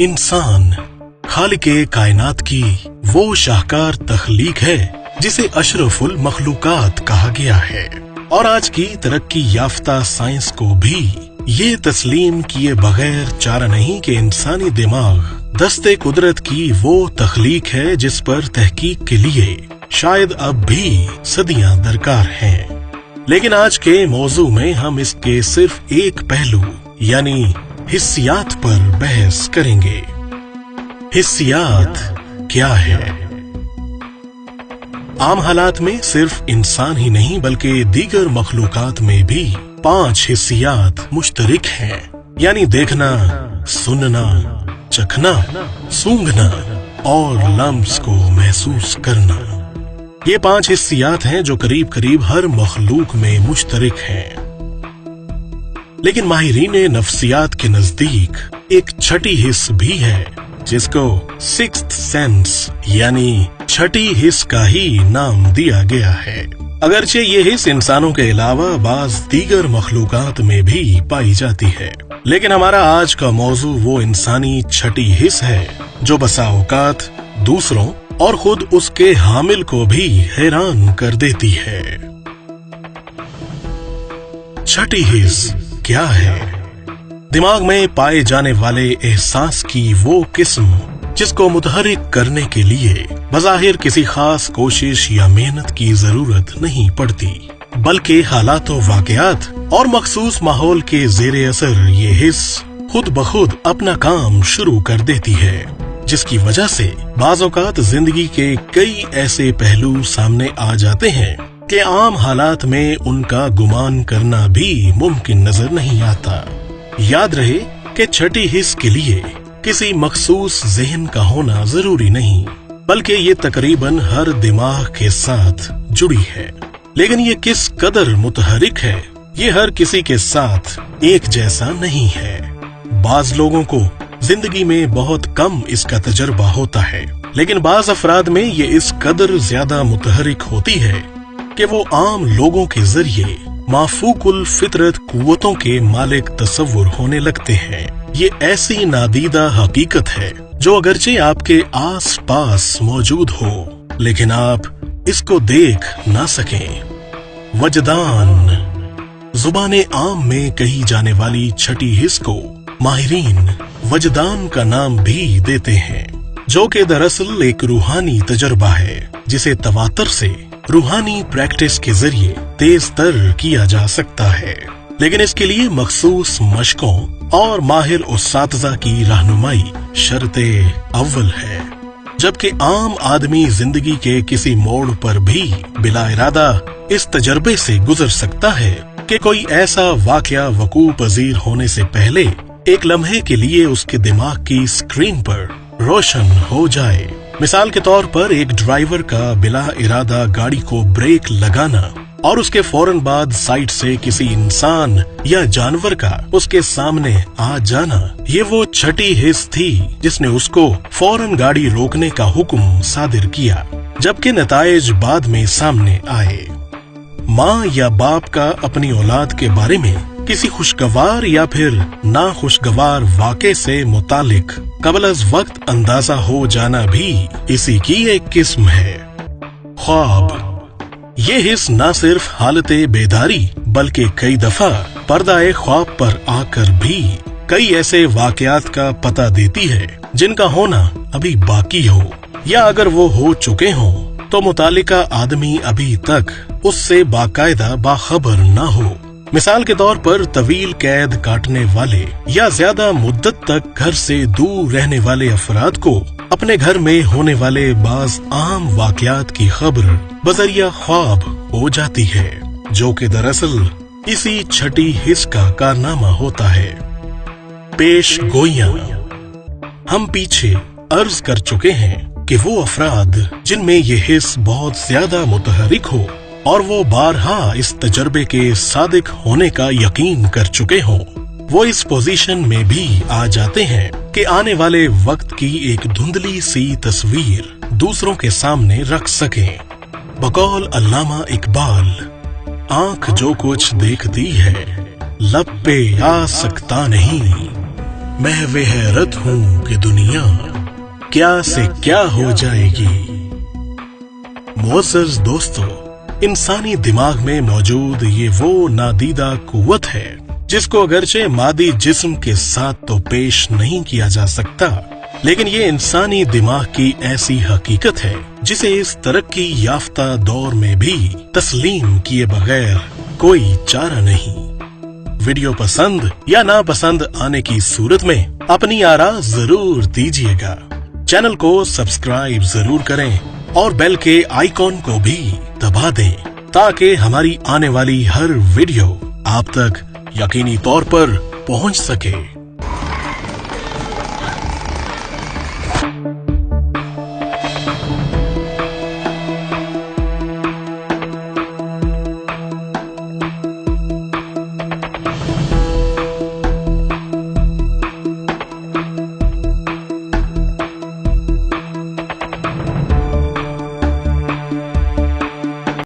इंसान खालिके कायनात की वो शाहकार तख्लीक है जिसे अशरफुल मखलूकात कहा गया है, और आज की तरक्की याफ्ता साइंस को भी ये तस्लीम किए बगैर चारा नहीं कि इंसानी दिमाग दस्ते कुदरत की वो तख्लीक है जिस पर तहकीक के लिए शायद अब भी सदियां दरकार हैं। लेकिन आज के मौजू में हम इसके सिर्फ एक पहलू यानी हिस्सियात पर बहस करेंगे। हिस्सियात क्या है? आम हालात में सिर्फ इंसान ही नहीं बल्कि दीगर मखलूकात में भी 5 हिस्सियात मुश्तरिक हैं, यानी देखना, सुनना, चखना, सूंघना और लम्स को महसूस करना। ये 5 हिस्सियात हैं जो करीब करीब हर मखलूक में मुश्तरिक हैं। लेकिन माहिरीन नफ्सियात के नजदीक एक छठी हिस्स भी है जिसको सिक्स्थ सेंस यानी छठी हिस्स का ही नाम दिया गया है। अगरचे ये हिस्स इंसानों के अलावा बाज दीगर मखलूकात में भी पाई जाती है, लेकिन हमारा आज का मौजू वो इंसानी छठी हिस्स है जो बसा औकात दूसरों और खुद उसके हामिल को भी हैरान कर देती है। छठी हिस्स क्या है? दिमाग में पाए जाने वाले एहसास की वो किस्म जिसको मुतहरिक करने के लिए बज़ाहिर किसी खास कोशिश या मेहनत की जरूरत नहीं पड़ती, बल्कि हालात व वाक़यात और मखसूस माहौल के ज़ेरे असर ये हिस्स खुद ब खुद अपना काम शुरू कर देती है, जिसकी वजह से बाज़ औक़ात जिंदगी के कई ऐसे पहलू सामने आ जाते हैं कि आम हालात में उनका गुमान करना भी मुमकिन नजर नहीं आता। याद रहे कि छठी हिस्स के लिए किसी मखसूस ज़हन का होना जरूरी नहीं, बल्कि ये तकरीबन हर दिमाग के साथ जुड़ी है। लेकिन ये किस कदर मुतहरिक है, ये हर किसी के साथ एक जैसा नहीं है। बाज लोगों को जिंदगी में बहुत कम इसका तजर्बा होता है, लेकिन बाज अफराद में ये इस कदर ज्यादा मुतहरिक होती है कि वो आम लोगों के जरिए माफूकुल फितरत कुव्वतों के मालिक तस्वुर होने लगते हैं। ये ऐसी नादीदा हकीकत है जो अगरचे आपके आस पास मौजूद हो, लेकिन आप इसको देख ना सकें। वजदान जुबाने आम में कही जाने वाली छठी हिस्स को माहिरीन वजदान का नाम भी देते हैं, जो कि दरअसल एक रूहानी तजर्बा है जिसे तवातर से रूहानी प्रैक्टिस के जरिए तेज तर किया जा सकता है। लेकिन इसके लिए मखसूस मशकों और माहिर उस्ताज़ा की रहनुमाई शर्ते अव्वल है, जबकि आम आदमी जिंदगी के किसी मोड़ पर भी बिला इरादा इस तजर्बे से गुजर सकता है कि कोई ऐसा वाकया वकू पजीर होने से पहले एक लम्हे के लिए उसके दिमाग की स्क्रीन पर रोशन हो जाए। मिसाल के तौर पर एक ड्राइवर का बिला इरादा गाड़ी को ब्रेक लगाना और उसके फौरन बाद साइड से किसी इंसान या जानवर का उसके सामने आ जाना, ये वो छठी हिस्स थी जिसने उसको फौरन गाड़ी रोकने का हुक्म सादिर किया, जबकि नताइज बाद में सामने आए। माँ या बाप का अपनी औलाद के बारे में किसी खुशगवार या फिर ना खुशगवार वाक़े से मुतालिक कबल अज़ वक्त अंदाजा हो जाना भी इसी की एक किस्म है। ख्वाब ये हिस्स न सिर्फ हालते बेदारी बल्कि कई दफा पर्दाए ख्वाब पर आकर भी कई ऐसे वाक़यात का पता देती है जिनका होना अभी बाकी हो, या अगर वो हो चुके हों तो मुतालिका आदमी अभी तक उससे बाकायदा बाखबर न हो। मिसाल के तौर पर तवील कैद काटने वाले या ज्यादा मुद्दत तक घर से दूर रहने वाले अफराद को अपने घर में होने वाले बाज आम वाकयात की खबर बजरिया ख्वाब हो जाती है, जो कि दरअसल इसी छठी हिस्स का कारनामा होता है। पेश गोइयां हम पीछे अर्ज कर चुके हैं कि वो अफराद जिनमें ये हिस्स बहुत ज्यादा मुतहरिक हो और वो बारहा इस तजर्बे के सादिक होने का यकीन कर चुके हों, वो इस पोजीशन में भी आ जाते हैं कि आने वाले वक्त की एक धुंधली सी तस्वीर दूसरों के सामने रख सकें। बकौल अल्लामा इकबाल, आंख जो कुछ देखती है लब पे आ सकता नहीं, मैं वे हैरत हूं कि दुनिया क्या से क्या हो जाएगी। मुअज़्ज़ज़ दोस्तों, इंसानी दिमाग में मौजूद ये वो नादीदा कुव्वत है जिसको अगरचे मादी जिस्म के साथ तो पेश नहीं किया जा सकता, लेकिन ये इंसानी दिमाग की ऐसी हकीकत है जिसे इस तरक्की याफ्ता दौर में भी तस्लीम किए बगैर कोई चारा नहीं। वीडियो पसंद या नापसंद आने की सूरत में अपनी आरा जरूर दीजिएगा। चैनल को सब्सक्राइब जरूर करें और बेल के आइकॉन को भी दबा दें ताकि हमारी आने वाली हर वीडियो आप तक यकीनी तौर पर पहुंच सके।